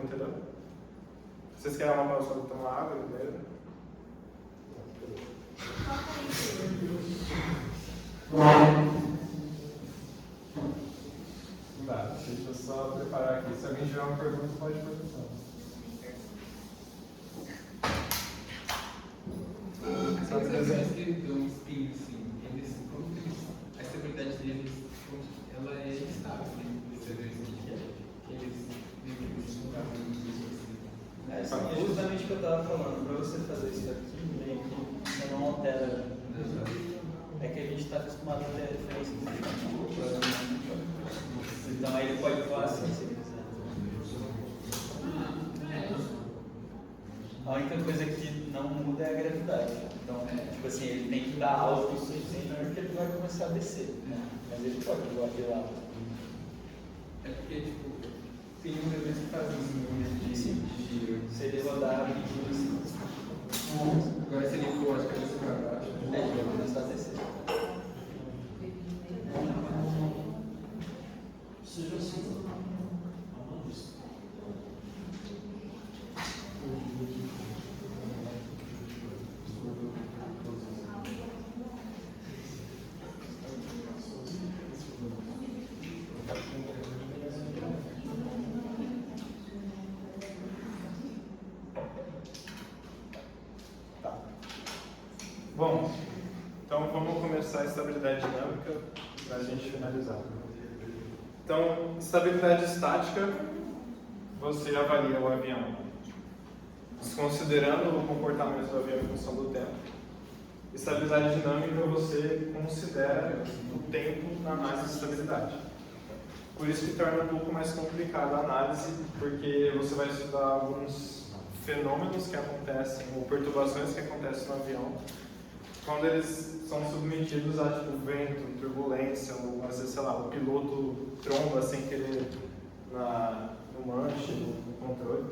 entendeu? Vocês querem uma pausa para tomar água, beleza? Tá, deixa eu só preparar aqui. Se alguém tiver uma pergunta, pode perguntar. Só que você deu um spin assim, eles, a estabilidade deles, ela é estável, né? Você vê que eles É justamente o que eu estava falando, para você fazer isso aqui, meio que você não altera. É que a gente está acostumado a ter referência do chão. Então aí ele pode voar assim, se ele quiser. A única coisa que não muda é a gravidade. Então, tipo assim, ele tem que dar alto o suficiente porque ele vai começar a descer. Mas ele pode voar de lado. É porque, tipo, tem um evento que faz isso no momento de giro. Se ele rodar rapidinho assim. Agora se ele for as cabeças para baixo, Ele vai começar a descer. Seja assim. Tá. Bom, então vamos começar a estabilidade dinâmica para a gente finalizar. Então, estabilidade estática, você avalia o avião desconsiderando o comportamento do avião em função do tempo. Estabilidade dinâmica, você considera o tempo na análise de estabilidade. Por isso que torna um pouco mais complicada a análise, porque você vai estudar alguns fenômenos que acontecem, ou perturbações que acontecem no avião, quando eles são submetidos a tipo, vento, turbulência, ou às vezes, sei lá, o piloto tromba sem querer no manche, no controle.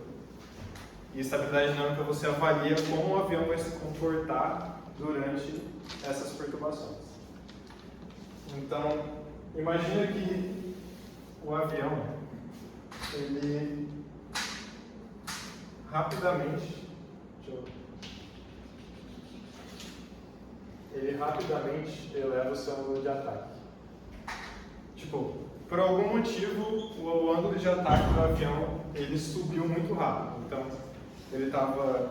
E estabilidade dinâmica você avalia como o avião vai se comportar durante essas perturbações. Então, imagina que o avião, ele rapidamente eleva o seu ângulo de ataque. Tipo, por algum motivo, o ângulo de ataque do avião, ele subiu muito rápido. Então, ele estava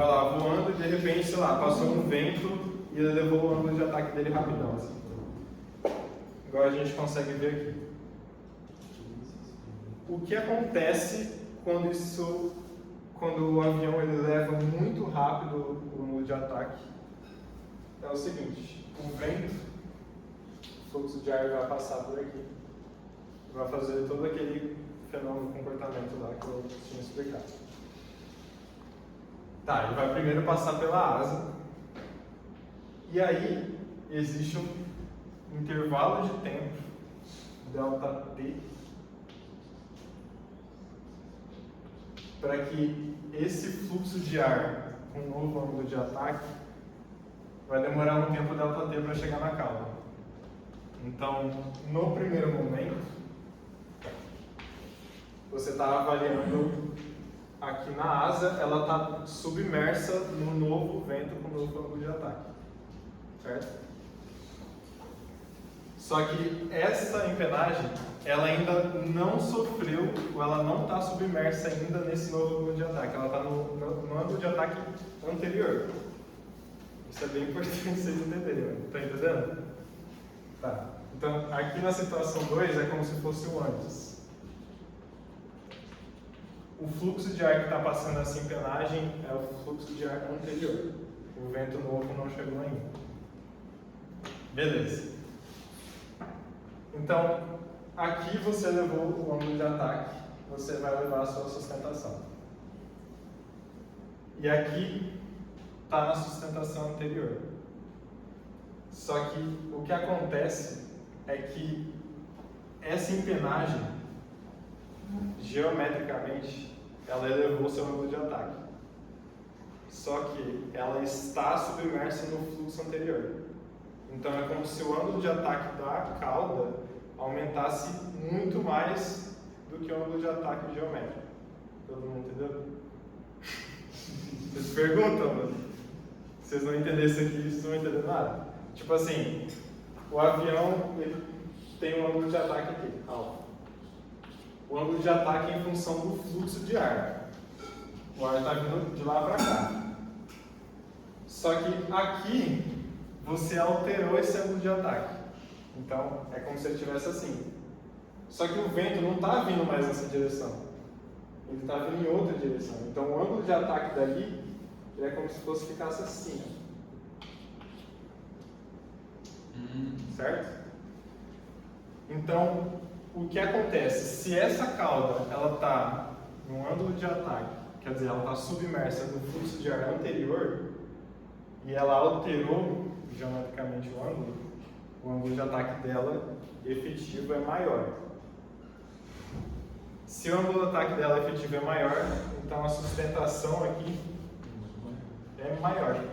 lá voando e de repente, sei lá, passou um vento e ele levou o ângulo de ataque dele rapidão. Assim. Igual a gente consegue ver aqui. O que acontece quando o avião ele leva muito rápido o ângulo de ataque é o seguinte: o vento, o fluxo de ar vai passar por aqui, vai fazer todo aquele fenômeno de comportamento lá que eu tinha explicado. Tá, ele vai primeiro passar pela asa e aí existe um intervalo de tempo, delta t, para que esse fluxo de ar com um novo ângulo de ataque vai demorar um tempo delta t para chegar na cauda. Então, no primeiro momento, você está avaliando aqui na asa, ela está submersa no novo vento com novo ângulo de ataque, certo? Só que essa empenagem, ela ainda não sofreu, ou ela não está submersa ainda nesse novo ângulo de ataque, ela está no ângulo de ataque anterior. Isso é bem importante vocês entenderem, tá entendendo? Tá. Então, aqui na situação 2 é como se fosse o antes. O fluxo de ar que está passando essa empenagem é o fluxo de ar anterior. O vento novo não chegou ainda. Beleza. Então, aqui você levou o ângulo de ataque, você vai levar a sua sustentação. E aqui está na sustentação anterior. Só que o que acontece é que essa empenagem, geometricamente, ela elevou seu ângulo de ataque. Só que ela está submersa no fluxo anterior. Então é como se o ângulo de ataque da cauda aumentasse muito mais do que o ângulo de ataque geométrico. Todo mundo entendeu? Vocês perguntam, mas vocês não entenderem isso aqui, vocês não vão entender nada. Tipo assim, o avião ele tem um ângulo de ataque aqui, alfa. O ângulo de ataque é em função do fluxo de ar. O ar está vindo de lá para cá. Só que aqui você alterou esse ângulo de ataque. Então é como se ele estivesse assim. Só que o vento não está vindo mais nessa direção. Ele está vindo em outra direção. Então o ângulo de ataque dali ele é como se fosse ficasse assim. Certo? Então o que acontece? Se essa cauda ela está num ângulo de ataque, quer dizer, ela está submersa no fluxo de ar anterior e ela alterou geometricamente o ângulo de ataque dela efetivo é maior. Se o ângulo de ataque dela efetivo é maior, então a sustentação aqui é maior,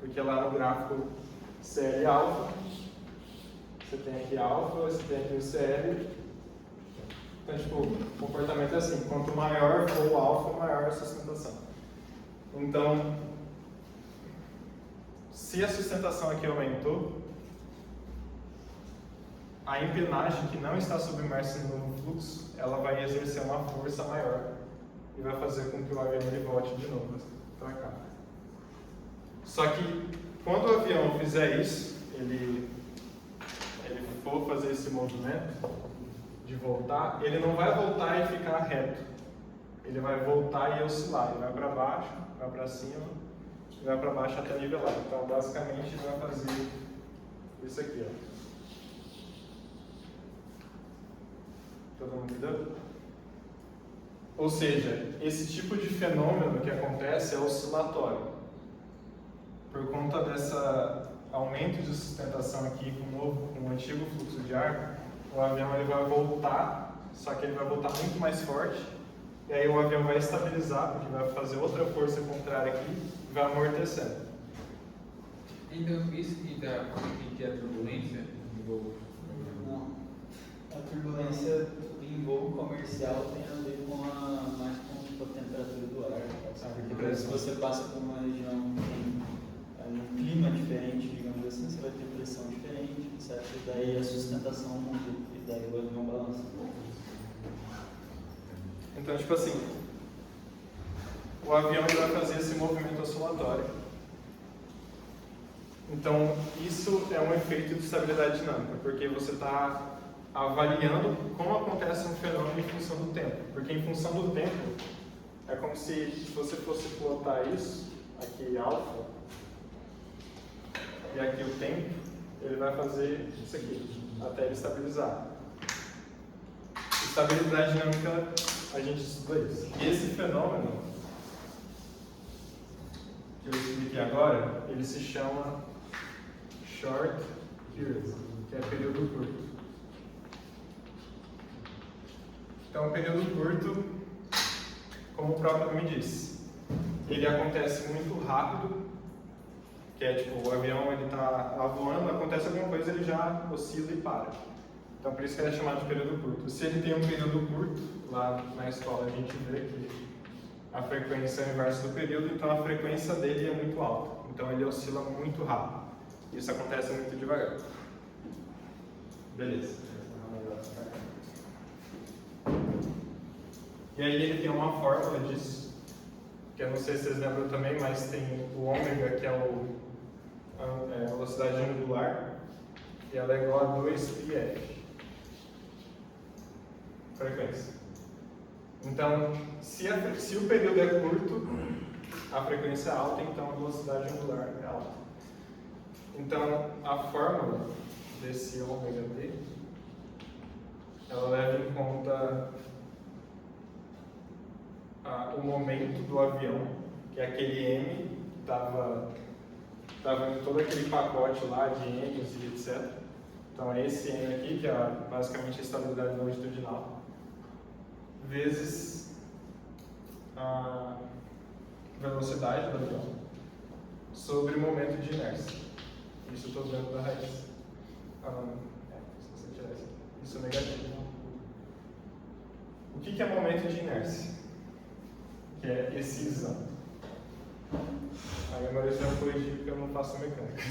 porque lá no gráfico CL alfa, você tem aqui alfa, você tem aqui o CL. Então, tipo, o comportamento é assim: quanto maior for o alfa, maior a sustentação. Então, se a sustentação aqui aumentou, a empennagem que não está submersa no fluxo, ela vai exercer uma força maior e vai fazer com que o avião ele volte de novo para cá. Só que quando o avião fizer isso, ele for fazer esse movimento de voltar, ele não vai voltar e ficar reto. Ele vai voltar e oscilar. Ele vai para baixo, vai para cima, e vai para baixo até nivelar. Então, basicamente, ele vai fazer isso aqui, ó. Todo mundo entendeu? Ou seja, esse tipo de fenômeno que acontece é oscilatório. Por conta desse aumento de sustentação aqui com o antigo fluxo de ar, o avião ele vai voltar, só que ele vai voltar muito mais forte, e aí o avião vai estabilizar, porque vai fazer outra força contrária aqui e vai amortecendo. Então, isso que é a turbulência em voo? Não. A turbulência em voo comercial tem a ver mais com a temperatura do ar. Porque se você passa por uma região que tem um clima diferente, digamos assim, você vai ter pressão diferente, certo? E daí a sustentação muda, e daí o avião balança. Então, tipo assim, o avião ele vai fazer esse movimento oscilatório. Então, isso é um efeito de estabilidade dinâmica, porque você está avaliando como acontece um fenômeno em função do tempo. Porque em função do tempo, é como se você fosse plotar isso, aqui alfa, e aqui o tempo, ele vai fazer isso aqui, até ele estabilizar. Estabilidade dinâmica, a gente estuda isso. E esse fenômeno, que eu expliquei agora, ele se chama short period, que é período curto. Então, o período curto, como o próprio nome diz, ele acontece muito rápido, que é tipo, o avião ele está voando, acontece alguma coisa, ele já oscila e para. Então, por isso que ele é chamado de período curto. Se ele tem um período curto, lá na escola a gente vê que a frequência é o inverso do período, então a frequência dele é muito alta. Então, ele oscila muito rápido. Isso acontece muito devagar. Beleza. E aí ele tem uma fórmula disso, que eu não sei se vocês lembram também, mas tem o ômega, que é a velocidade angular, e ela é igual a 2πf. Frequência. Então, se o período é curto, a frequência é alta, então a velocidade angular é alta. Então, a fórmula desse ômega d, ela leva em conta o momento do avião, que é aquele M, que estava em todo aquele pacote lá de M's e etc. Então é esse M aqui, que é basicamente a estabilidade longitudinal, vezes a velocidade do avião sobre o momento de inércia. Isso eu estou dentro da raiz. Se você tirar isso é negativo. o que é momento de inércia? Que é excisão. A memória já corrigiu porque eu não faço mecânica.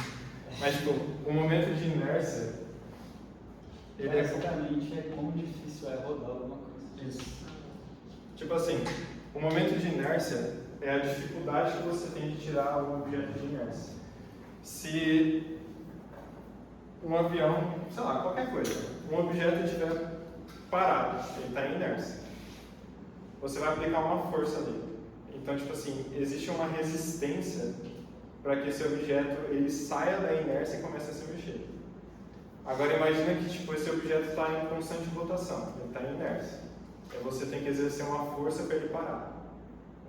Mas, tipo, o momento de inércia, ele basicamente é como difícil é rodar alguma coisa. Isso. Tipo assim, o momento de inércia é a dificuldade que você tem de tirar um objeto de inércia. Se um avião, sei lá, qualquer coisa, um objeto estiver parado, ele está em inércia, você vai aplicar uma força ali. Então, tipo assim, existe uma resistência para que esse objeto ele saia da inércia e comece a se mexer. Agora imagina que tipo, esse objeto está em constante rotação, ele está em inércia. Então você tem que exercer uma força para ele parar.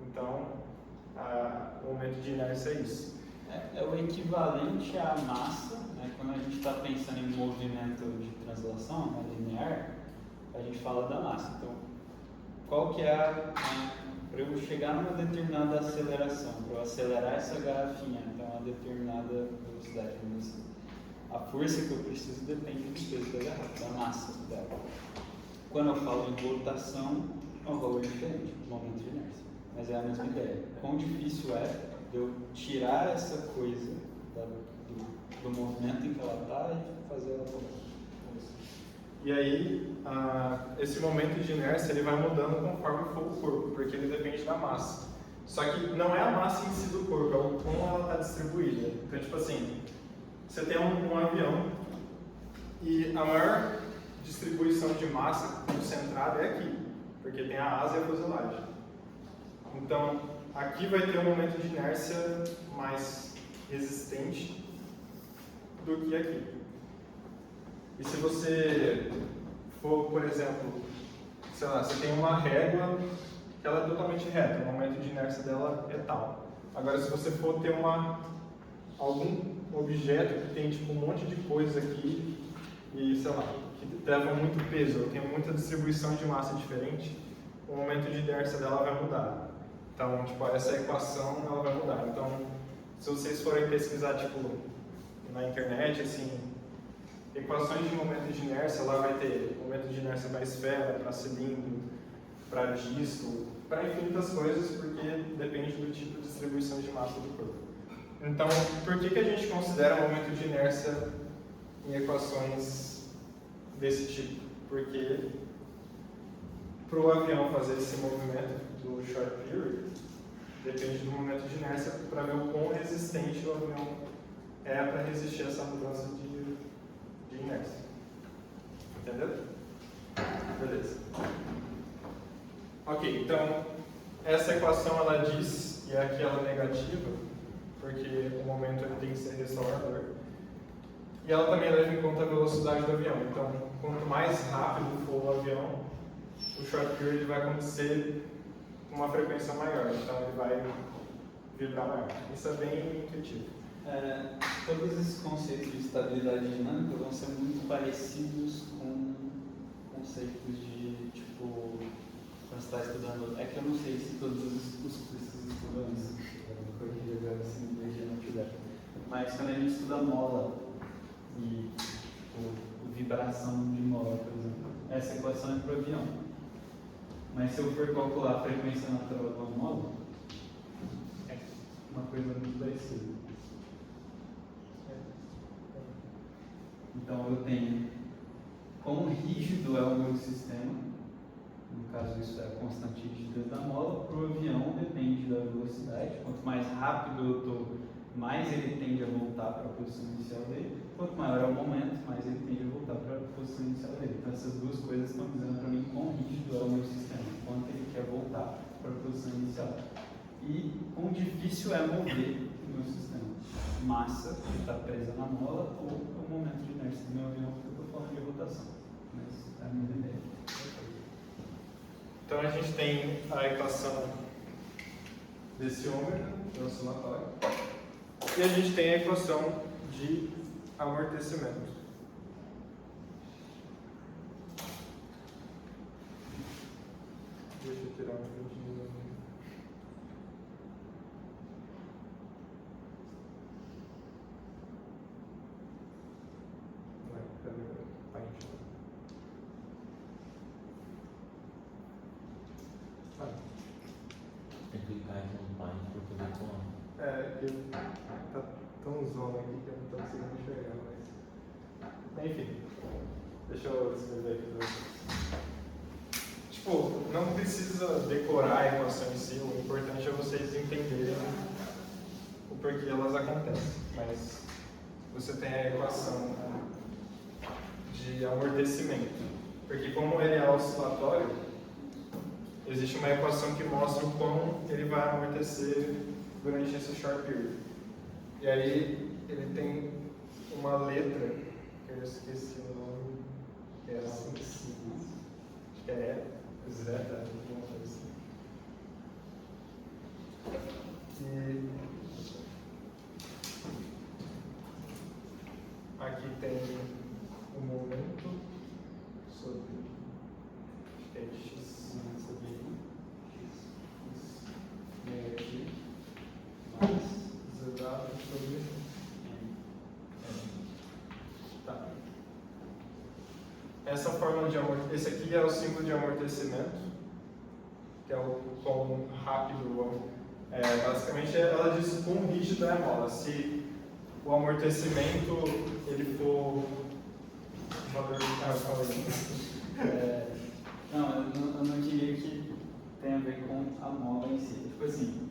Então, o momento de inércia é isso. É o equivalente à massa, né? Quando a gente está pensando em movimento de translação, né, linear, a gente fala da massa. Então, qual que é para eu chegar numa determinada aceleração, para eu acelerar essa garrafinha até uma determinada velocidade, a força que eu preciso depende do peso da garrafa, da massa dela. Quando eu falo em rotação, é um valor diferente, momento de inércia, mas é a mesma ideia. Quão difícil é eu tirar essa coisa do movimento em que ela está e fazer ela voltar. E aí, esse momento de inércia ele vai mudando conforme for o corpo, porque ele depende da massa. Só que não é a massa em si do corpo, é o como ela está distribuída. Então, tipo assim, você tem um avião e a maior distribuição de massa concentrada é aqui, porque tem a asa e a fuselagem. Então, aqui vai ter um momento de inércia mais resistente do que aqui. E se você for, por exemplo, sei lá, você tem uma régua que ela é totalmente reta, o momento de inércia dela é tal. Agora, se você for ter algum objeto que tem tipo um monte de coisa aqui e, sei lá, que leva muito peso, ou tem muita distribuição de massa diferente, o momento de inércia dela vai mudar. Então, tipo, essa equação ela vai mudar. Então, se vocês forem pesquisar, tipo, na internet, assim, equações de momento de inércia, lá vai ter momento de inércia para esfera, para cilindro, para disco, para infinitas coisas, porque depende do tipo de distribuição de massa do corpo. Então, por que a gente considera momento de inércia em equações desse tipo? Porque para o avião fazer esse movimento do short period, depende do momento de inércia para ver o quão resistente o avião é para resistir a essa mudança de inércia. Entendeu? Beleza. Ok, então essa equação ela diz, e aqui ela é negativa, porque o momento ele tem que ser restaurador. E ela também leva em conta a velocidade do avião. Então, quanto mais rápido for o avião, o short period vai acontecer com uma frequência maior. Então, ele vai vibrar maior. Isso é bem intuitivo. Todos esses conceitos de estabilidade dinâmica vão ser muito parecidos com conceitos de, tipo, quando você está estudando, é que eu não sei se todos os cursos estudam isso, eu corrigi agora se não tiver, mas quando a gente estuda mola e vibração de mola, por exemplo, essa equação é para o avião, mas se eu for calcular a frequência natural de uma mola, é uma coisa muito parecida. Então eu tenho quão rígido é o meu sistema, no caso isso é a constante rigidez da mola, para o avião depende da velocidade, quanto mais rápido eu estou, mais ele tende a voltar para a posição inicial dele, quanto maior é o momento, mais ele tende a voltar para a posição inicial dele. Então essas duas coisas estão dizendo para mim quão rígido é o meu sistema, quanto ele quer voltar para a posição inicial. E quão difícil é mover o meu sistema. Massa que está presa na mola ou o momento de inércia do meu avião, porque eu estou falando de rotação. Mas é a minha ideia. Então a gente tem a equação desse ômega, do oscilatório, e a gente tem a equação de amortecimento. Deixa eu tirar um minutinho. Tem que clicar em campaign para poder colar. Que tá tão zona aqui que eu não tô conseguindo enxergar, mas. Enfim, deixa eu escrever aqui pra vocês. Tipo, não precisa decorar a equação em si, o importante é vocês entenderem o porquê elas acontecem. Mas você tem a equação de amortecimento, porque como ele é oscilatório, existe uma equação que mostra o quão ele vai amortecer durante esse short period. E aí ele tem uma letra, que eu esqueci o nome, que é assim, acho que é zeta, alguma coisa assim. E aqui tem o momento sobre, acho que é x sobre y, vem aqui, mais zerado sobre m. Tá. Essa forma de amortecimento, esse aqui é o símbolo de amortecimento, que é o quão rápido, basicamente ela diz quão rígido é a mola. Se o amortecimento ele for valor não, eu não diria que tem a ver com a mola em si. Tipo assim,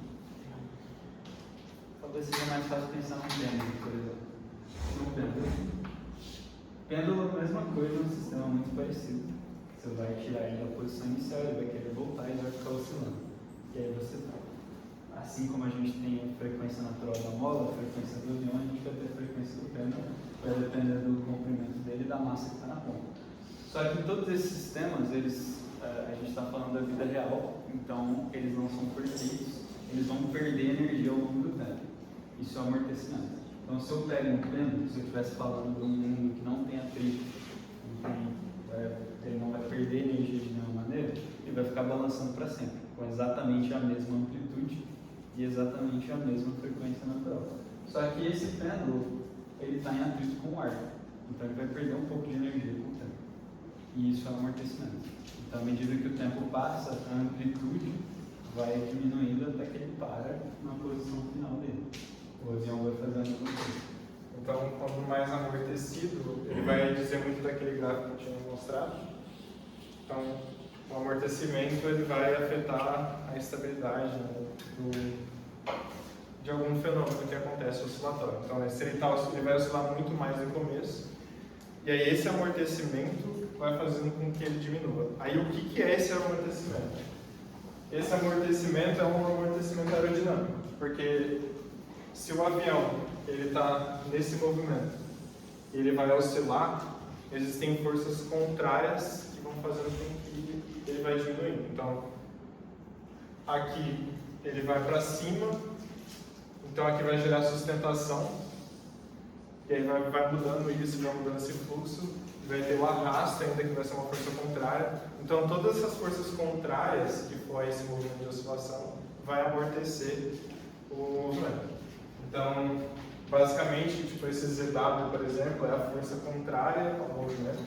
talvez seja mais fácil pensar no pêndulo, por exemplo. No pêndulo. Pêndulo é a mesma coisa, um sistema muito parecido. Você vai tirar ele da posição inicial, ele vai querer voltar e vai ficar oscilando. E aí você tá. Assim como a gente tem a frequência natural da mola, a frequência do avião, a gente vai ter a frequência do pêndulo, vai depender do comprimento dele e da massa que está na ponta. Só que todos esses sistemas, a gente está falando da vida real, então eles não são perfeitos, eles vão perder energia ao longo do tempo. Isso é o amortecimento. Então, se eu pego um pêndulo, se eu estivesse falando de um mundo que não tem atrito, ele não vai perder energia de nenhuma maneira, ele vai ficar balançando para sempre, com exatamente a mesma amplitude e exatamente a mesma frequência natural. Só que esse pêndulo, ele está em atrito com o ar, então ele vai perder um pouco de energia com o tempo. E isso é um amortecimento. Então, à medida que o tempo passa, a amplitude vai diminuindo até que ele para na posição final dele. O avião vai fazer a mesma coisa. Então, quanto mais amortecido, ele vai dizer muito daquele gráfico que eu tinha mostrado. Então, o amortecimento ele vai afetar a estabilidade, né, de algum fenômeno que acontece oscilatório. Então, ele vai oscilar muito mais no começo. E aí, esse amortecimento vai fazendo com que ele diminua. Aí, o que é esse amortecimento? Esse amortecimento é um amortecimento aerodinâmico, porque se o avião está nesse movimento e ele vai oscilar, existem forças contrárias que vão fazendo com que ele vai diminuindo. Então, aqui ele vai para cima, então aqui vai gerar sustentação, e aí vai mudando isso, vai mudando esse fluxo, vai ter o arrasto ainda que vai ser uma força contrária. Então, todas essas forças contrárias que for esse movimento de oscilação vai amortecer o movimento. Então, basicamente, tipo, esse ZW, por exemplo, é a força contrária ao movimento,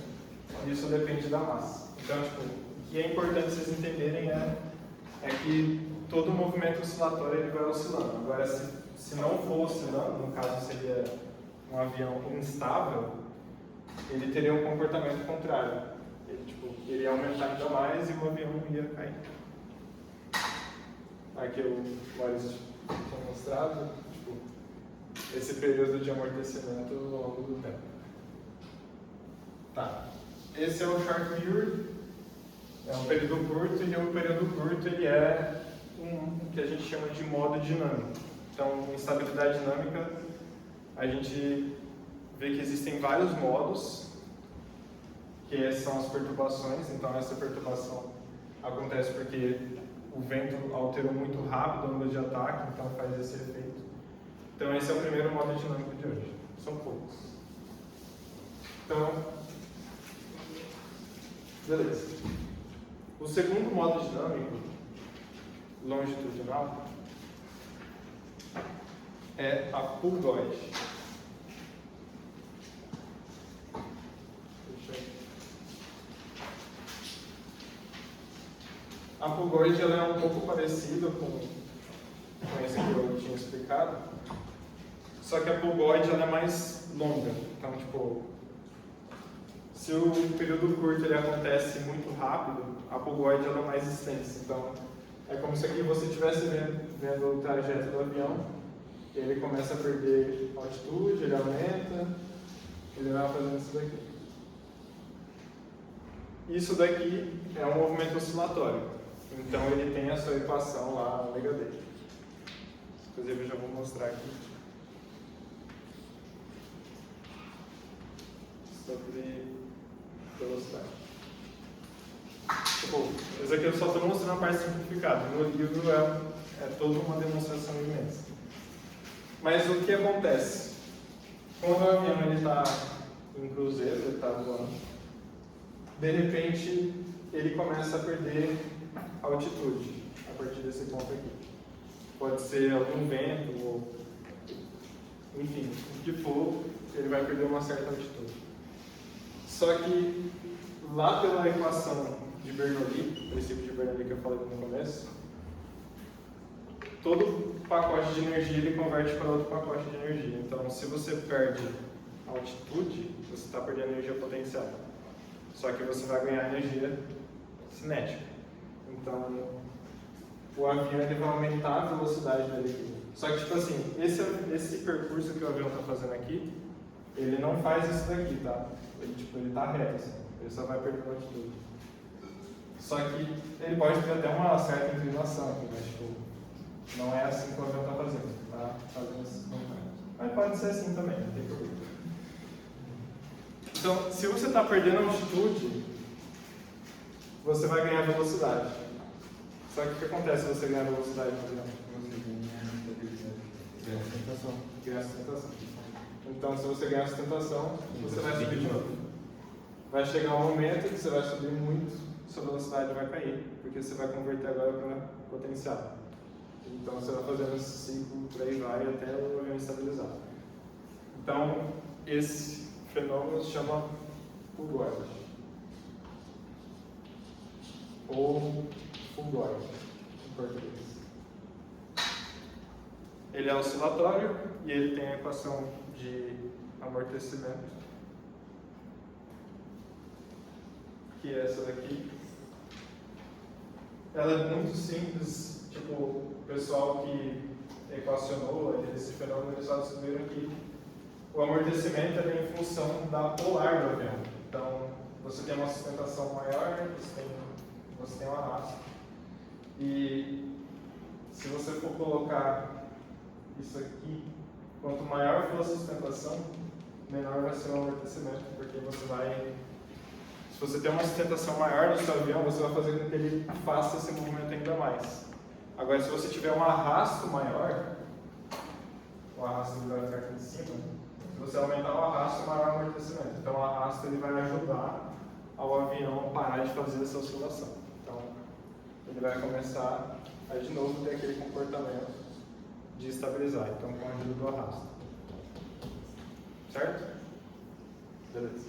e isso depende da massa. Então, tipo, o que é importante vocês entenderem é que todo movimento oscilatório ele vai oscilando. Agora, se não for oscilando, no caso seria um avião instável, ele teria um comportamento contrário. Ele ia aumentar ainda mais e o avião ia cair. Aqui o Maurício tinha mostrado, tipo, esse período de amortecimento ao longo do tempo. Tá. Esse é o short period, é um período curto, e o período curto ele é o que a gente chama de modo dinâmico. Então, em estabilidade dinâmica, a gente vê que existem vários modos, que são as perturbações. Então, essa perturbação acontece porque o vento alterou muito rápido a onda de ataque, então faz esse efeito. Então, esse é o primeiro modo dinâmico de hoje. São poucos. Então, beleza. O segundo modo dinâmico, longitudinal, é a pulgoide. A Pugoid ela é um pouco parecida com esse que eu tinha explicado, só que a Pugoid ela é mais longa. Então, tipo, se o período curto ele acontece muito rápido, a Pugoid ela é mais extensa. Então, é como se aqui você estivesse vendo o trajeto do avião, ele começa a perder altitude, ele aumenta, ele vai fazendo isso daqui. Isso daqui é um movimento oscilatório. Então ele tem a sua equação lá, ômega dele. Inclusive eu já vou mostrar aqui. Sobre velocidade. Tipo, isso aqui eu só estou mostrando a parte simplificada. No livro é toda uma demonstração imensa. Mas o que acontece? Quando o avião está em cruzeiro, ele está voando, de repente ele começa a perder altitude a partir desse ponto aqui. Pode ser algum vento, ou enfim, o que for, ele vai perder uma certa altitude. Só que lá pela equação de Bernoulli, o princípio de Bernoulli que eu falei no começo, todo pacote de energia ele converte para outro pacote de energia. Então, se você perde altitude, você está perdendo energia potencial. Só que você vai ganhar energia cinética. Então, o avião ele vai aumentar a velocidade dele aqui. Só que, tipo assim, esse percurso que o avião está fazendo aqui, ele não faz isso daqui, tá? Ele está reto, assim. Ele só vai perder altitude. Só que ele pode ter até uma certa inclinação aqui, mas, tipo, não é assim que o avião está fazendo. Tá fazendo esses movimentos. Mas pode ser assim também, não tem problema. Então, se você está perdendo altitude, você vai ganhar velocidade. Só que o que acontece se você ganhar velocidade no avião? Ganha sustentação. Então, se você ganhar sustentação, você vai subir de novo. Vai chegar um momento que você vai subir muito, sua velocidade vai cair, porque você vai converter agora para potencial. Então, você vai fazendo esse ciclo, por aí vai, até o avião estabilizar. Então, esse fenômeno se chama Pugoid. Ou Pugoid, em português. Ele é oscilatório e ele tem a equação de amortecimento, que é essa daqui. Ela é muito simples, tipo, o pessoal que equacionou esse fenômeno, eles só descobriram que o amortecimento é em função da polar do avião. Então, você tem uma sustentação maior, você tem um arrasto. E se você for colocar isso aqui, quanto maior for a sustentação, menor vai ser o amortecimento, porque você vai... Se você tem uma sustentação maior no seu avião, você vai fazer com que ele faça esse movimento ainda mais. Agora, se você tiver um arrasto maior, o arrasto vai ficar aqui em cima, se você aumentar o arrasto, maior o amortecimento. Então, o arrasto ele vai ajudar ao avião a parar de fazer essa oscilação. Então, ele vai começar a, de novo, ter aquele comportamento de estabilizar. Então, com a ajuda do arrasto. Certo? Beleza.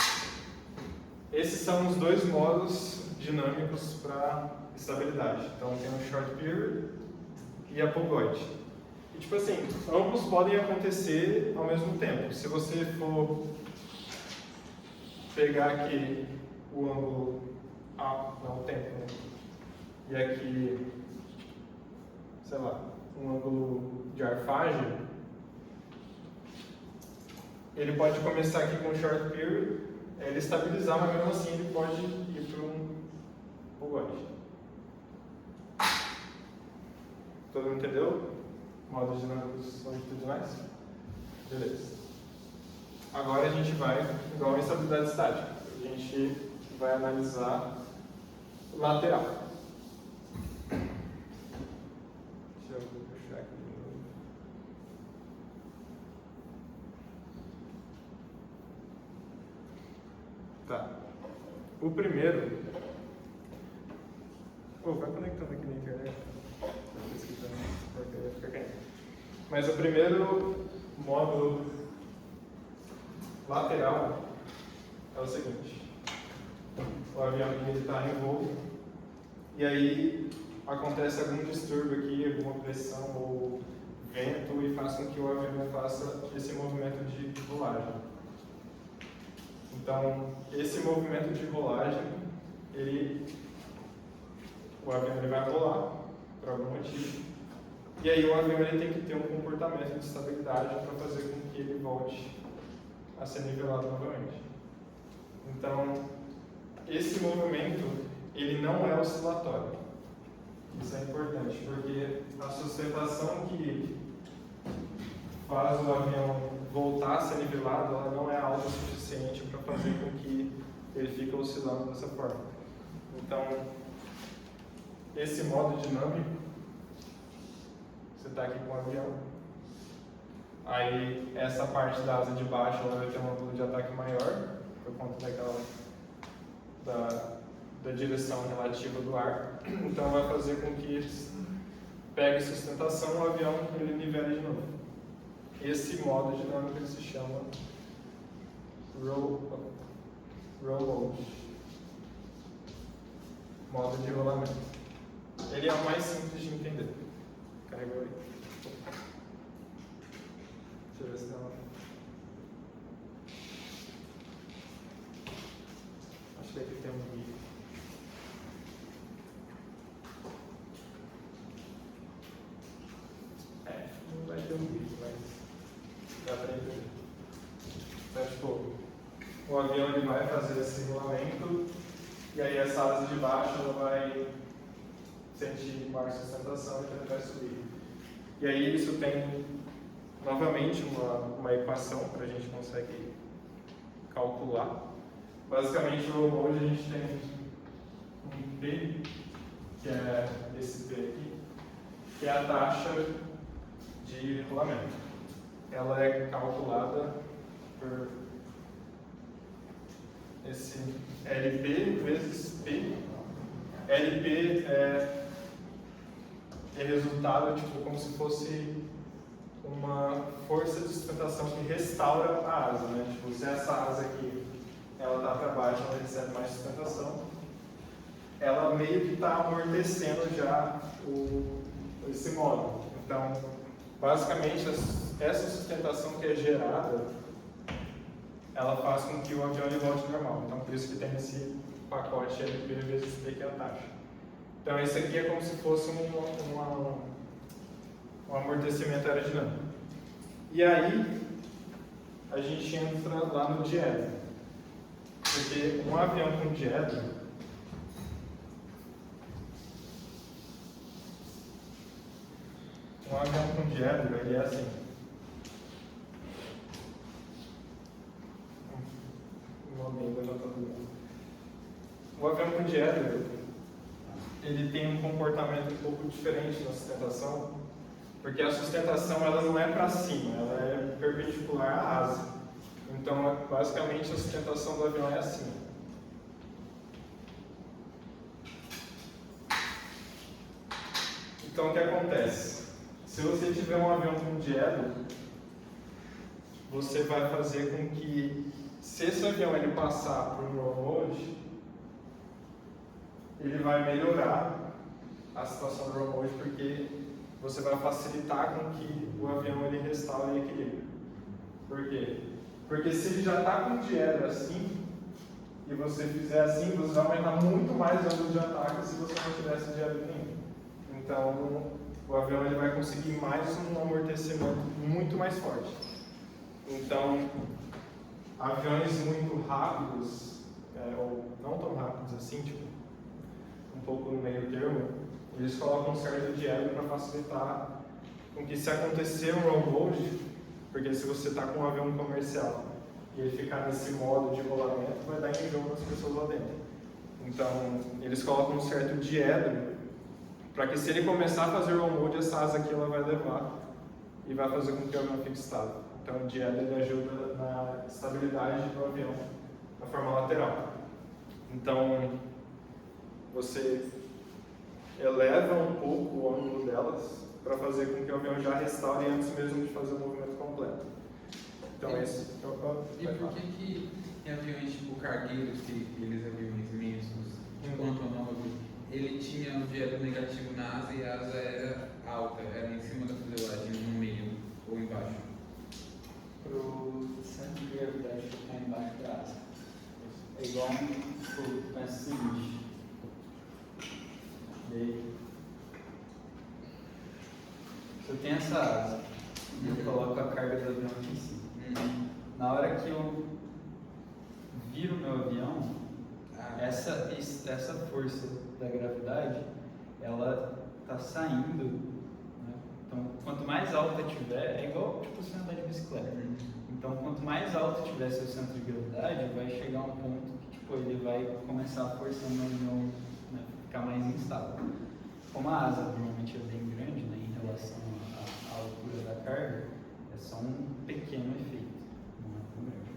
Esses são os dois modos dinâmicos para estabilidade. Então, tem o short period e a Pugoid. E, tipo assim, ambos podem acontecer ao mesmo tempo. Se você for pegar aqui o ângulo o tempo, né? E aqui, sei lá, um ângulo de arfagem, ele pode começar aqui com o short period, ele estabilizar, mas mesmo assim ele pode ir para um Pugoid. Todo mundo entendeu? Modos dinâmicos longitudinais? Beleza. Agora a gente vai, igual a estabilidade estática, a gente vai analisar lateral. Deixa eu puxar aqui de novo. Tá. O primeiro. Vai conectando aqui na internet. Porque vai ficar caindo. Mas o primeiro módulo lateral é o seguinte: o avião está em voo e aí acontece algum distúrbio aqui, alguma pressão ou vento e faz com que o avião faça esse movimento de rolagem. Então, esse movimento de rolagem, o avião ele vai rolar por algum motivo, e aí o avião ele tem que ter um comportamento de estabilidade para fazer com que ele volte a ser nivelado novamente. Então, esse movimento ele não é oscilatório. Isso é importante, porque a sustentação que faz o avião voltar a ser nivelado, ela não é alta o suficiente para fazer com que ele fique oscilando dessa forma. Então, esse modo dinâmico, você está aqui com o avião, aí essa parte da asa de baixo ela vai ter um ângulo de ataque maior, por conta da direção relativa do ar, então vai fazer com que pegue sustentação, o avião ele nivele de novo. Esse modo dinâmico ele se chama roll-out, modo de rolamento. Ele é o mais simples de entender. Carregou aí. Deixa eu ver se dá uma... Acho que aqui tem um guia. Não vai ter um vídeo, mas dá para entender. Então, tipo, o avião ele vai fazer esse rolamento e aí essa asa de baixo ela vai sentir maior sustentação e ele vai subir. E aí isso tem novamente uma equação que a gente consegue calcular. Basicamente no roll mode a gente tem um P, que é esse P aqui, que é a taxa de rolamento. Ela é calculada por esse LP vezes P. LP é resultado, tipo, como se fosse uma força de sustentação que restaura a asa, né? Tipo, se essa asa aqui ela está para baixo, ela recebe mais sustentação, ela meio que está amortecendo já esse módulo. Então, basicamente, essa sustentação que é gerada, ela faz com que o avião ele volte normal. Então, por isso que tem esse pacote LP vezes P, que é a taxa. Então, esse aqui é como se fosse um amortecimento aerodinâmico. E aí, a gente entra lá no diedro. Porque um avião com diedro, ele é assim. O avião com diedro, ele tem um comportamento um pouco diferente na sustentação, porque a sustentação ela não é para cima, ela é perpendicular à asa. Então, basicamente, a sustentação do avião é assim. Então, o que acontece? Se você tiver um avião com diedro, você vai fazer com que, se esse avião ele passar por um roll mode, ele vai melhorar a situação do roll mode, porque você vai facilitar com que o avião ele restaure o equilíbrio. Por quê? Porque se ele já está com diedro assim, e você fizer assim, você vai aumentar muito mais o ângulo de ataque se você não tivesse diedro nenhum. Então, o avião ele vai conseguir mais um amortecimento muito mais forte. Então, aviões muito rápidos, ou não tão rápidos assim, tipo, um pouco no meio termo, eles colocam um certo diedro para facilitar com que, se acontecer um roll mode, porque se você está com um avião comercial e ele ficar nesse modo de rolamento, vai dar enjoo nas pessoas lá dentro. Então, eles colocam um certo diedro para que, se ele começar a fazer roll mode, essa asa aqui ela vai levar e vai fazer com que o avião fique estável. Então, o diedro ele ajuda na estabilidade do avião na forma lateral. Então, você eleva um pouco o ângulo delas para fazer com que o avião já restaure antes mesmo de fazer o movimento completo. Então, esse... E por que tem aviões tipo cargueiros, aqueles aviões imensos, tipo Antonov, ele tinha um dielo negativo na asa e a asa era alta, era em cima da fuselagem, no meio ou embaixo. Pro centro de gravidade ficar embaixo da asa. É igual tipo, pensa o seguinte. Daí, se eu tenho essa asa, eu coloco a carga do avião aqui em cima. Na hora que eu viro meu avião, essa força da gravidade, ela está saindo, né? Então, quanto mais alta tiver, é igual tipo você andar de bicicleta. Então, quanto mais alto tiver seu centro de gravidade, vai chegar um ponto que tipo, ele vai começar a forçando o avião, né, ficar mais instável. Como a asa normalmente é bem grande, né, em relação à altura da carga, é só um pequeno efeito, não é tão grande.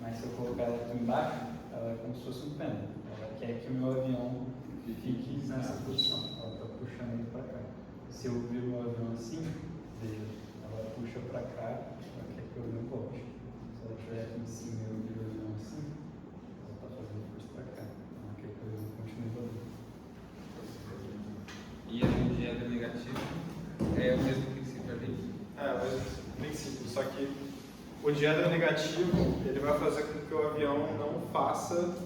Mas se eu colocar ela aqui embaixo, ela é como se fosse um pêndulo. Ela quer que o meu avião fique nessa posição. Ela está puxando ele para cá. Se eu viro o avião assim, ela puxa para cá, ela quer que o avião volte. Se ela estiver aqui em cima e eu viro o avião assim, ela está fazendo força para cá. Ela quer que o avião continue voando. E a energia negativa é o mesmo princípio ali? É o mesmo princípio, só que o diedro negativo ele vai fazer com que o avião não faça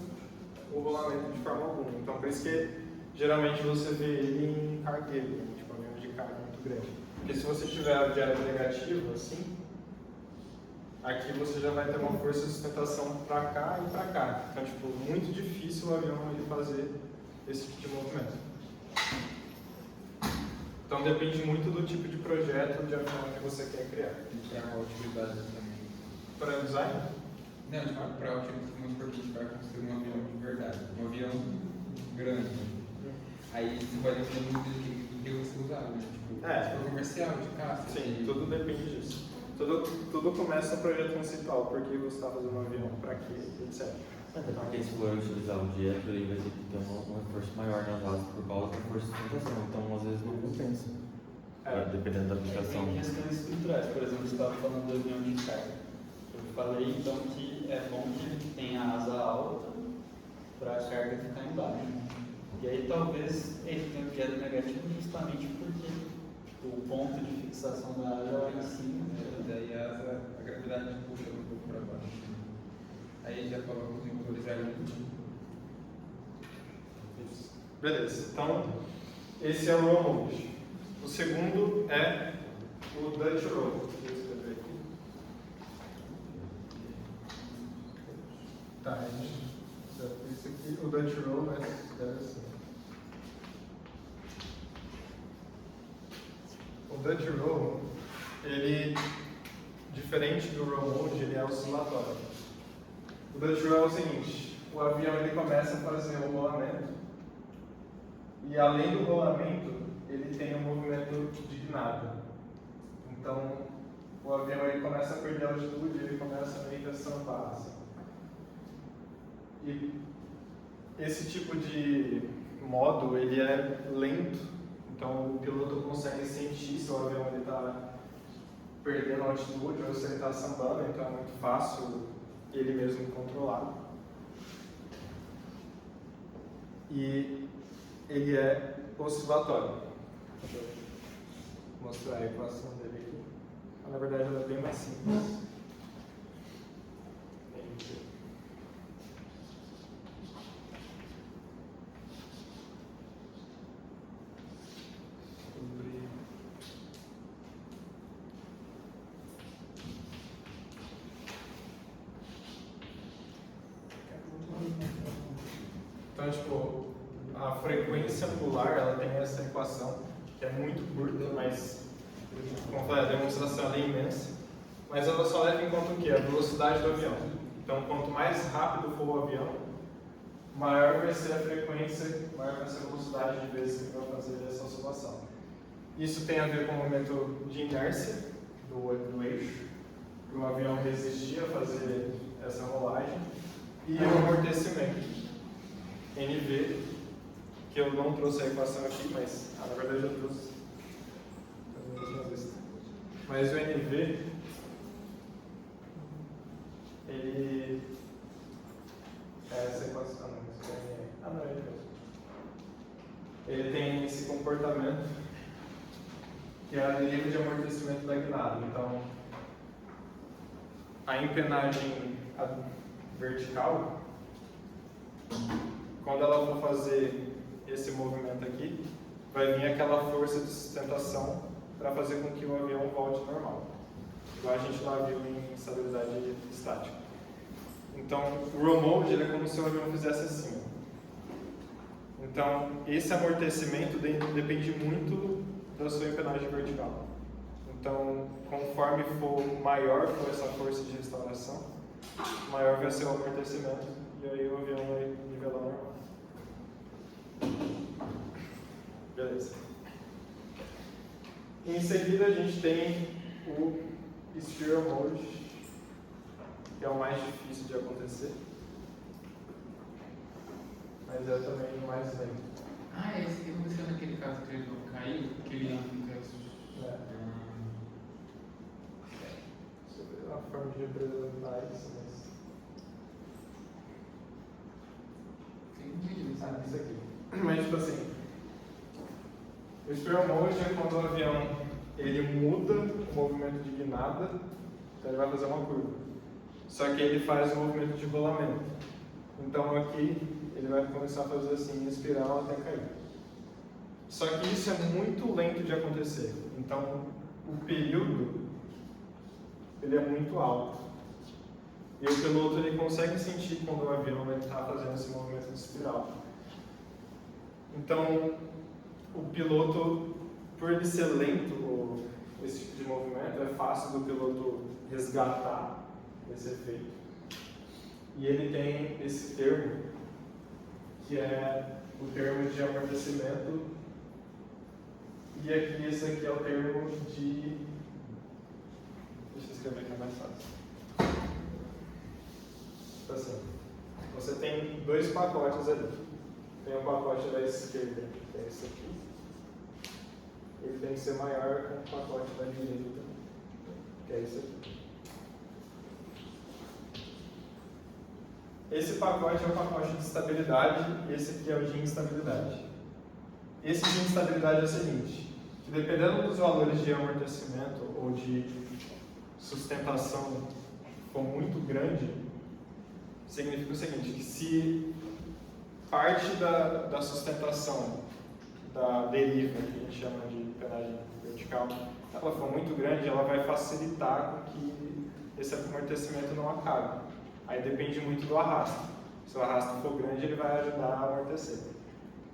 o rolamento de forma alguma. Então, por isso que geralmente você vê ele em cargueiro, né? Tipo avião de carga muito grande. Porque se você tiver o diedro negativo, assim, aqui você já vai ter uma força de sustentação para cá e para cá. Então, tipo, muito difícil o avião ele fazer esse tipo de movimento. Então depende muito do tipo de projeto de avião que você quer criar. E para a utilidade também? Para design? Não, tipo, para a utilidade, vamos supor que a gente vai construir um avião de verdade, um avião grande. Aí você vai depender muito do que você usar, né? Tipo, se for comercial, de caça. Sim, tudo depende disso. Tudo começa no projeto principal, por que você está fazendo um avião, para quê, etc. Até porque se for utilizar o dietro, ele vai ter que ter um reforço maior nas asas por causa da força de sustentação, então às vezes não compensa. Dependendo da aplicação. Tem questões estruturais, por exemplo, você estava falando do avião de carga. Eu falei então que é bom que ele tenha a asa alta para a carga ficar embaixo. E aí talvez ele tenha um diedro negativo justamente porque o ponto de fixação da asa é lá em cima. Daí a gravidade puxa um pouco para baixo. Aí já coloca os motores ali. Beleza, então esse é o roll mode. O segundo é o Dutch roll. Vou escrever aqui. Tá, esse aqui, o Dutch roll vai ser assim. O Dutch roll, ele, diferente do roll mode, ele é oscilatório. O Dutch roll é o seguinte, o avião ele começa a fazer o rolamento e além do rolamento ele tem um movimento de guinada. Então o avião ele começa a perder altitude, ele começa a meio que a sambar. Assim. E esse tipo de modo ele é lento, então o piloto consegue sentir se o avião está perdendo altitude ou se ele está sambando, então é muito fácil ele mesmo controlar. E ele é oscilatório. Deixa eu mostrar a equação dele aqui. Na verdade ela é bem mais simples. Então, tipo, a frequência angular, ela tem essa equação, que é muito curta, mas, como eu falei, a demonstração ela é imensa. Mas ela só leva em conta o quê? A velocidade do avião. Então, quanto mais rápido for o avião, maior vai ser a frequência, maior vai ser a velocidade de vezes que vai fazer essa oscilação. Isso tem a ver com o momento de inércia do eixo, para o avião resistir a fazer essa rolagem, e o amortecimento. NV, que eu não trouxe a equação aqui, mas na verdade eu trouxe. Mas o NV, ele é essa equação, não, é ele mesmo. ele tem esse comportamento que é a deriva de amortecimento da guinada. Então, a empenagem vertical, quando ela for fazer esse movimento aqui, vai vir aquela força de sustentação para fazer com que o avião volte normal. Igual a gente lá viu em estabilidade estática. Então, o roll mode ele é como se o avião fizesse assim. Então, esse amortecimento depende muito da sua empenagem vertical. Então, conforme for maior for essa força de restauração, maior vai ser o amortecimento e aí o avião vai nivelar normal. Beleza. Em seguida a gente tem o Steer Mode, que é o mais difícil de acontecer, mas é também o mais lento. Ah, é esse que aconteceu naquele caso que ele caiu, que ele fica... Deixa eu ver a forma de representar isso, mas... Tem um vídeo isso aqui. Mas tipo assim, o Steer Mode é quando o avião ele muda o movimento de guinada, então ele vai fazer uma curva. Só que ele faz o movimento de rolamento. Então aqui ele vai começar a fazer assim, em espiral até cair. Só que isso é muito lento de acontecer. Então o período ele é muito alto. E o piloto ele consegue sentir quando o avião está fazendo esse movimento de espiral. Então o piloto, por ele ser lento, esse tipo de movimento, é fácil do piloto resgatar esse efeito. E ele tem esse termo, que é o termo de amortecimento, e aqui esse aqui é o termo de... Deixa eu escrever aqui mais fácil. Tá assim. Você tem dois pacotes ali. Tem o pacote da esquerda, que é esse aqui. Ele tem que ser maior que o pacote da direita, que é esse aqui. Esse pacote é o pacote de estabilidade e esse aqui é o de instabilidade. Esse de instabilidade é o seguinte, que dependendo dos valores de amortecimento ou de sustentação for muito grande, significa o seguinte, que se parte da sustentação da deriva, que a gente chama de empenagem vertical, ela for muito grande, ela vai facilitar com que esse amortecimento não acabe. Aí depende muito do arrasto. Se o arrasto for grande, ele vai ajudar a amortecer.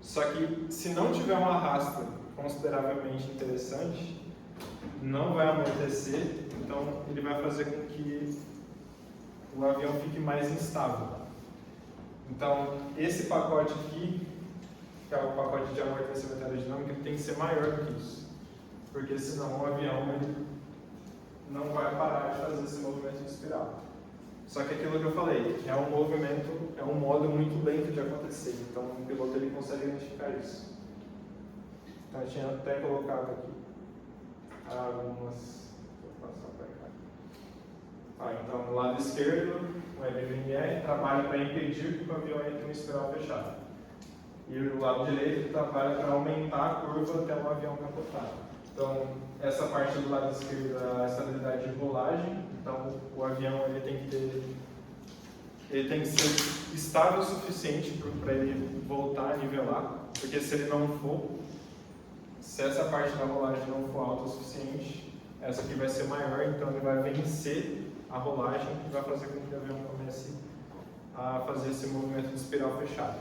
Só que se não tiver um arrasto consideravelmente interessante, não vai amortecer, então ele vai fazer com que o avião fique mais instável. Então, esse pacote aqui, que é o pacote de amortecimento aerodinâmico, ele tem que ser maior do que isso. Porque senão o avião ele não vai parar de fazer esse movimento de espiral. Só que aquilo que eu falei, é um movimento, é um modo muito lento de acontecer. Então o piloto ele consegue identificar isso. Então eu tinha até colocado aqui algumas... Vou passar para cá. Então, no lado esquerdo, o LVNE trabalha para impedir que o avião entre em espiral fechada. E o lado direito ele trabalha para aumentar a curva até o avião capotar. Então, essa parte do lado esquerdo é a estabilidade de rolagem. Então, o avião ele tem que ser estável o suficiente para ele voltar a nivelar, porque se ele não for, se essa parte da rolagem não for alta o suficiente, essa aqui vai ser maior, então ele vai vencer a rolagem e vai fazer com que o avião comece a fazer esse movimento de espiral fechado.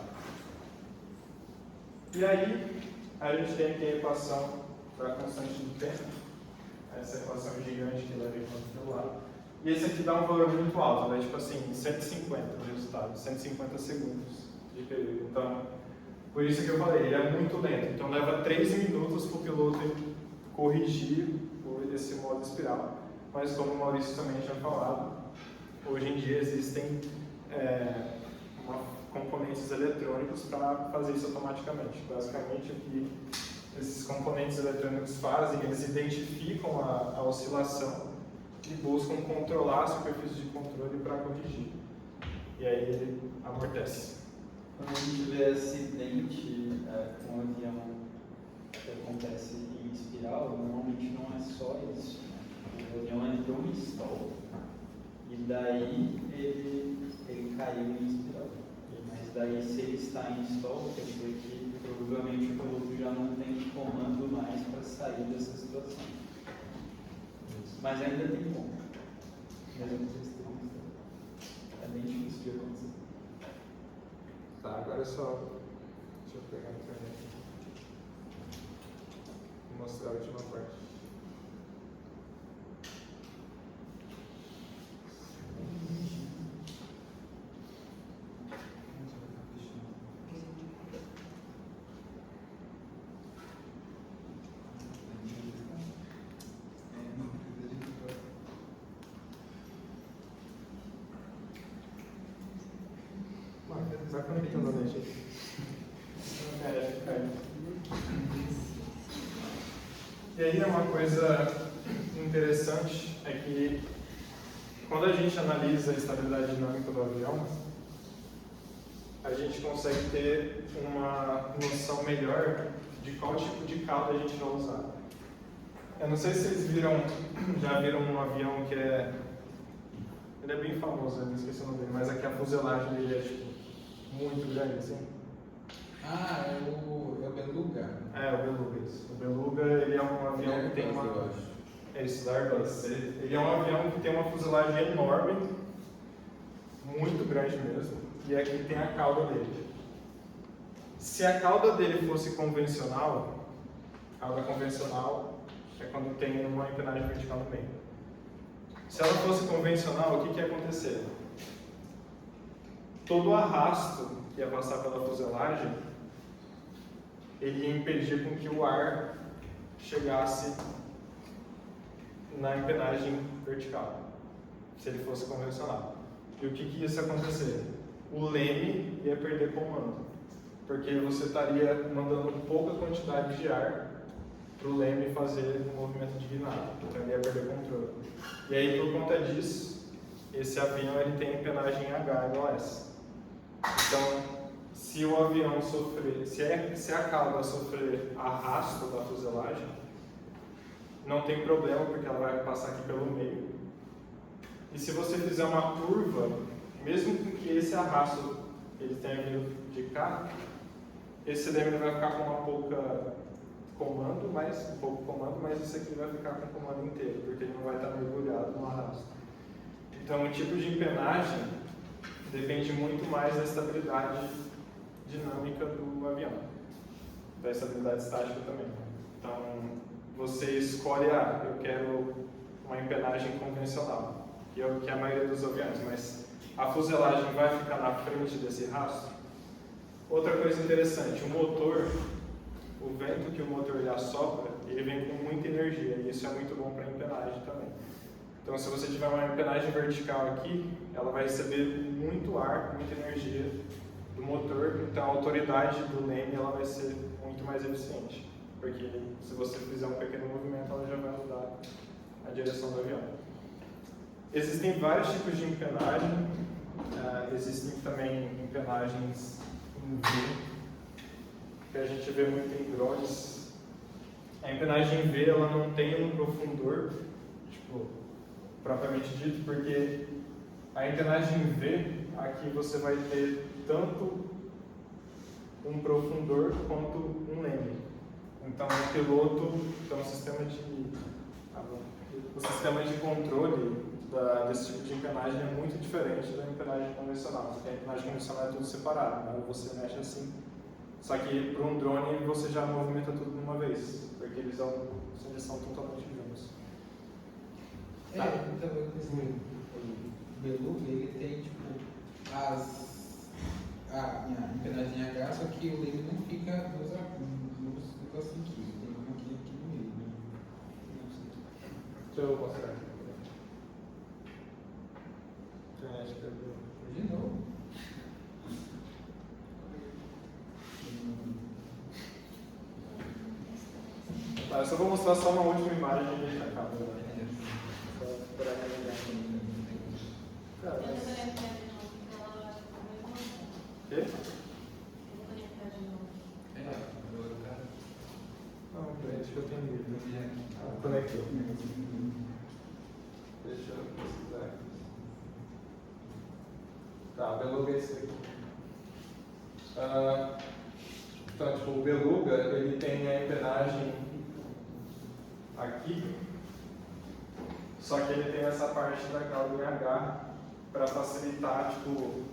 E aí, a gente tem aqui a equação da constante do tempo, essa equação gigante que leva em conta pelo lado. E esse aqui dá um valor muito alto, né? Tipo assim, 150 no resultado, 150 segundos de período. Então, por isso que eu falei, ele é muito lento. Então, leva 3 minutos para o piloto corrigir esse modo espiral. Mas, como o Maurício também tinha falado, hoje em dia existem componentes eletrônicos para fazer isso automaticamente. Basicamente, o que esses componentes eletrônicos fazem, eles identificam a oscilação e buscam controlar a superfície de controle para corrigir. E aí ele amortece. Quando a gente vê acidente com um avião que acontece em espiral, normalmente não é só isso. Né? O avião entrou em stall e daí ele caiu em espiral. Mas daí se ele está em stall, quer dizer que provavelmente o piloto já não tem comando mais para sair dessa situação. Mas ainda tem como. É bem difícil de acontecer. Tá, agora é só. Deixa eu pegar a internet. Vou mostrar a última parte. Vai conectando a gente. E aí é uma coisa interessante é que quando a gente analisa a estabilidade dinâmica do avião, a gente consegue ter uma noção melhor de qual tipo de cauda a gente vai usar. Eu não sei se vocês já viram um avião que ele é bem famoso, eu não esqueci o nome dele, mas aqui a fuselagem dele é tipo muito grande, assim. Ah, é o Beluga. É, o Beluga, isso. O Beluga, ele é um avião que tem uma... É isso, da Airbus. Ele é um avião que tem uma fuselagem enorme, muito grande mesmo, e aqui tem a cauda dele. Se a cauda dele fosse convencional, cauda convencional é quando tem uma empennagem vertical no meio. Se ela fosse convencional, o que ia acontecer? Todo o arrasto que ia passar pela fuselagem, ele ia impedir com que o ar chegasse na empennagem vertical, se ele fosse convencional. E o que ia acontecer? O leme ia perder comando, porque você estaria mandando pouca quantidade de ar para o leme fazer o movimento de guinada, então ele ia perder controle. E aí, por conta disso, esse avião ele tem empennagem H igual a essa. Então, se o avião sofrer, se a cauda sofrer arrasto da fuselagem, não tem problema, porque ela vai passar aqui pelo meio. E se você fizer uma curva, mesmo que esse arrasto ele tenha vindo de cá, esse leme vai ficar com um pouco comando, mas esse aqui vai ficar com o comando inteiro, porque ele não vai estar mergulhado no arrasto. Então, o tipo de empennagem depende muito mais da estabilidade dinâmica do avião, da estabilidade estática também. Então, você escolhe, eu quero uma empennagem convencional, que é o que a maioria dos aviões, mas a fuselagem vai ficar na frente desse rastro. Outra coisa interessante, o motor, o vento que o motor ele assopra, ele vem com muita energia, e isso é muito bom para a empennagem também. Então, se você tiver uma empennagem vertical aqui, ela vai receber muito ar, muita energia do motor, então a autoridade do leme ela vai ser muito mais eficiente, porque se você fizer um pequeno movimento, ela já vai mudar a direção do avião. Existem vários tipos de empennagem, existem também empennagens em V, que a gente vê muito em drones. A empennagem em V ela não tem um profundor, propriamente dito, porque a empennagem em V, aqui você vai ter tanto um profundor quanto um leme. Então, o piloto, então, o sistema de controle desse tipo de empennagem é muito diferente da empennagem convencional, porque a empennagem convencional é tudo separado, né? Você mexe assim. Só que para um drone você já movimenta tudo de uma vez, porque eles são totalmente juntos. Então, o Beluga, ele tem a empennagem H, só que o leme não fica nos negocinhos aqui, tem um aqui no meio, né? Deixa eu mostrar aqui. De novo. Tá, eu só vou mostrar só uma última imagem e a gente acaba. Só para relembrar. Quê? frente que eu tenho livro. Conectou. Deixa eu pesquisar aqui. Tá, o Beluga é esse aqui. Então, tipo, o Beluga, ele tem a empenagem aqui, só que ele tem essa parte da cauda em H para facilitar, tipo,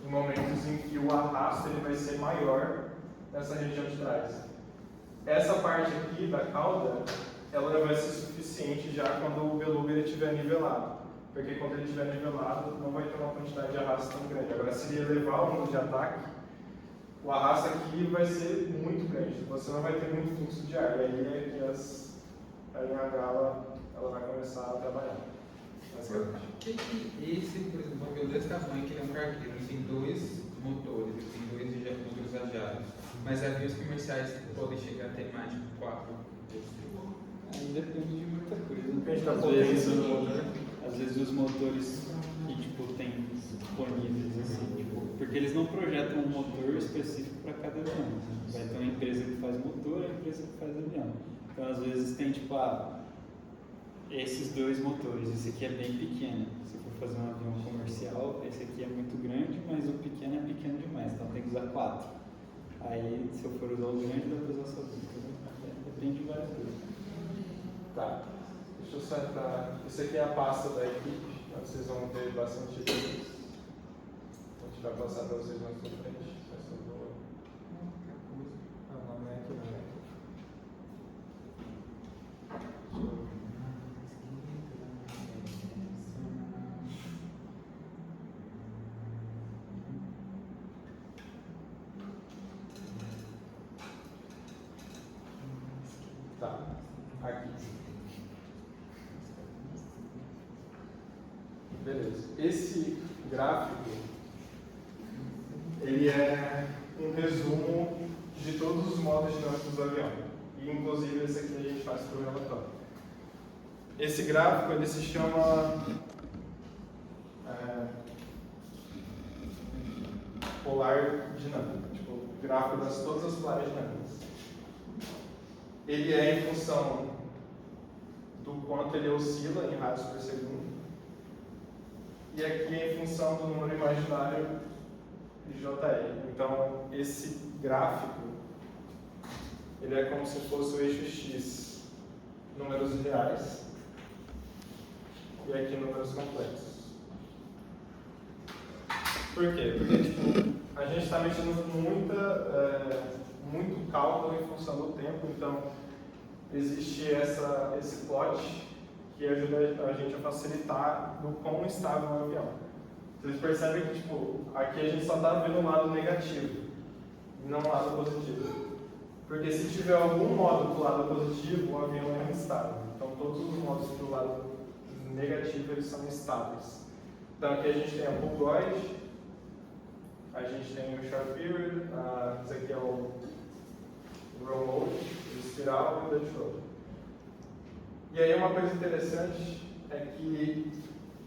em momentos em que o arrasto ele vai ser maior nessa região de trás. Essa parte aqui da cauda, ela vai ser suficiente já quando o Beluga ele estiver nivelado, porque quando ele estiver nivelado não vai ter uma quantidade de arrasto tão grande. Agora, se ele elevar o ângulo de ataque, o arrasto aqui vai ser muito grande, você não vai ter muito fluxo de ar, e aí é que a NH ela vai começar a trabalhar. Por que esse, por exemplo, um avião desse tamanho, que ele é um cargueiro, ele tem 2 motores, ele tem 2 motores a jato, mas aviões comerciais podem chegar até mais de 4? Aí depende de muita coisa. Depende da Às vezes os motores que tipo, tem disponíveis, assim, tipo, porque eles não projetam um motor específico para cada avião. Vai ter uma empresa que faz motor e uma empresa que faz avião. Então às vezes tem tipo, esses 2 motores, esse aqui é bem pequeno. Se for fazer um avião comercial, esse aqui é muito grande, mas o pequeno é pequeno demais, então tem que usar 4. Aí se eu for usar o grande, dá para usar só 2. Depende de várias coisas. Tá, deixa eu só entrar. Isso aqui é a pasta da equipe, então vocês vão ver bastante deles. A gente vai passar para vocês mais pra frente. Não, não é aqui, não é aqui. Tá, aqui. Beleza. Esse gráfico, ele é um resumo de todos os modos dinâmicos do avião. E inclusive esse aqui a gente faz para o relatório. Esse gráfico, ele se chama polar dinâmico, tipo, gráfico das todas as polares dinâmicas. Ele é em função do quanto ele oscila em radios por segundo. E aqui é em função do número imaginário de JL. Então, esse gráfico, ele é como se fosse o eixo X, números reais, e aqui números complexos. Por quê? Porque tipo, a gente está mexendo muito cálculo em função do tempo, então existe esse plot que ajuda a gente a facilitar no quão estável é o avião. Vocês percebem que tipo, aqui a gente só está vendo o lado negativo, e não o lado positivo. Porque se tiver algum modo do lado positivo, o avião é instável. Então todos os modos do lado negativo eles são estáveis. Então aqui a gente tem a pulgoide, a gente tem o short period, esse aqui é o roll mode, o espiral e o Dutch roll. E aí uma coisa interessante é que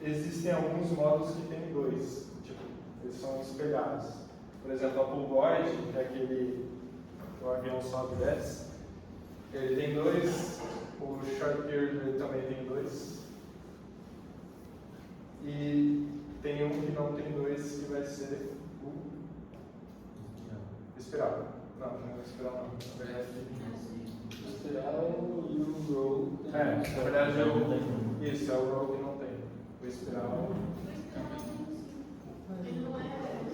existem alguns modos que tem 2, tipo, eles são espelhados. Por exemplo, a pulgoide, que é aquele que o avião sobe e desce, ele tem 2, o short period ele também tem 2. E tem um que não tem 2, que vai ser o espiral. Não é espiral não. Na verdade, O espiral e o roll. na verdade isso, é o roll que não tem. O espiral.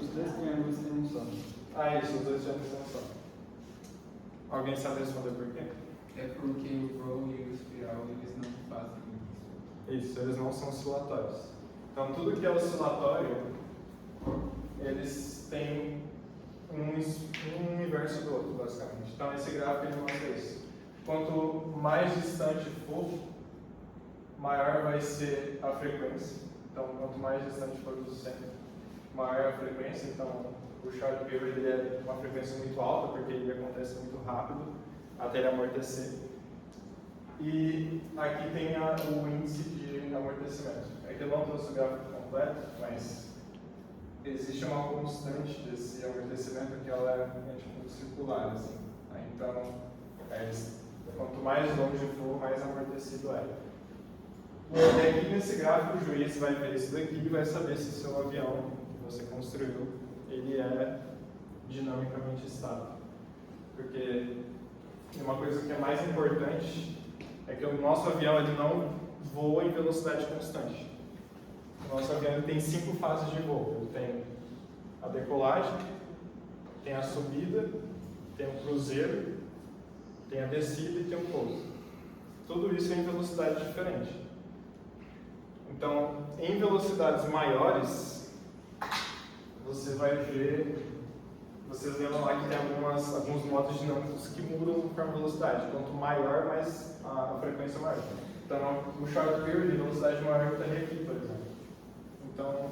Os 2 triângulos têm um só. Isso, os 2 triângulos são só. Alguém sabe responder por quê? É porque o roll e o espiral eles não fazem isso. Isso, eles não são oscilatórios. Então, tudo que é oscilatório, eles têm um universo do outro, basicamente. Então, esse gráfico ele mostra isso. Quanto mais distante for, maior vai ser a frequência. Então, quanto mais distante for do centro, maior a frequência. Então, o short period ele é uma frequência muito alta, porque ele acontece muito rápido, até ele amortecer. E aqui tem o índice de amortecimento. É que eu não trouxe o gráfico completo, mas existe uma constante desse amortecimento que ela é tipo circular, assim. Então, Mas quanto mais longe for, mais amortecido é. E aqui nesse gráfico o juiz vai ver isso daqui e vai saber se o seu avião que você construiu, ele é dinamicamente estável. Porque uma coisa que é mais importante é que o nosso avião ele não voa em velocidade constante. O nosso avião ele tem 5 fases de voo. Ele tem a decolagem, tem a subida, tem o cruzeiro, tem a descida e tem o pouso. Tudo isso é em velocidade diferente. Então, em velocidades maiores, você vai ver, vocês lembram lá que tem alguns modos dinâmicos que mudam conforme a velocidade. Quanto maior, mais a frequência maior. Então, o short period, velocidade maior, estaria aqui, por exemplo. Então,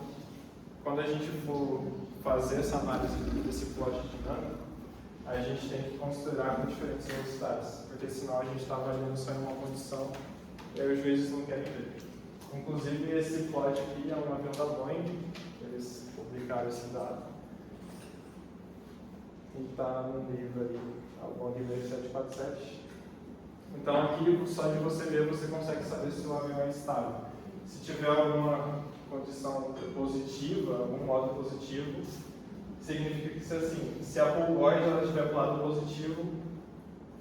quando a gente for fazer essa análise desse plot dinâmico, a gente tem que considerar com diferentes velocidades, porque senão a gente está avaliando só em uma condição e aí os juízes não querem ver. Inclusive, esse plot aqui é um avião da Boeing, eles publicaram esse dado, e está no livro aí, a Boeing 747. Então, aqui, só de você ver, você consegue saber se o avião é estável. Se tiver alguma condição positiva, algum modo positivo, significa que se a pulgoide estiver para o lado positivo,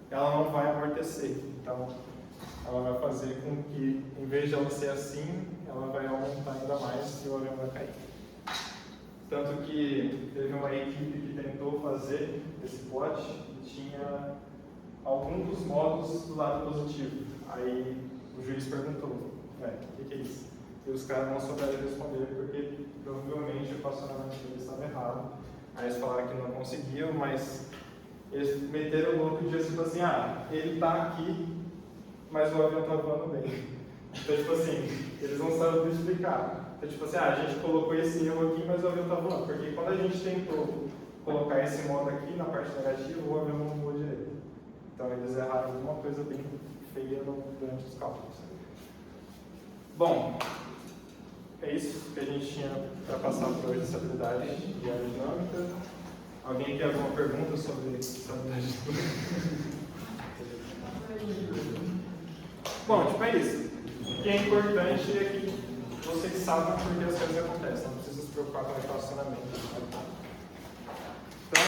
ela não vai amortecer. Então, ela vai fazer com que, em vez de ela ser assim, ela vai aumentar ainda mais e o avião vai cair. Tanto que teve uma equipe que tentou fazer esse plot e tinha algum dos modos do lado positivo. Aí o juiz perguntou, o que é isso? E os caras não souberam responder porque provavelmente o equacionamento deles estava errado. Aí eles falaram que não conseguiam, mas eles meteram o louco e disseram assim, ele está aqui, mas o avião está voando bem. Então, tipo assim, eles não sabem explicar. Então, tipo assim, a gente colocou esse erro aqui, mas o avião está voando. Porque quando a gente tentou colocar esse modo aqui na parte negativa, o avião não voou direito. Então, eles erraram alguma coisa bem feia durante os cálculos. Bom, é isso que a gente tinha para passar por hoje, estabilidade e aerodinâmica. Alguém tem alguma pergunta sobre estabilidade de tudo? Bom, tipo, é isso. O que é importante é que vocês sabem por que as coisas acontecem. Não precisa se preocupar com o relacionamento.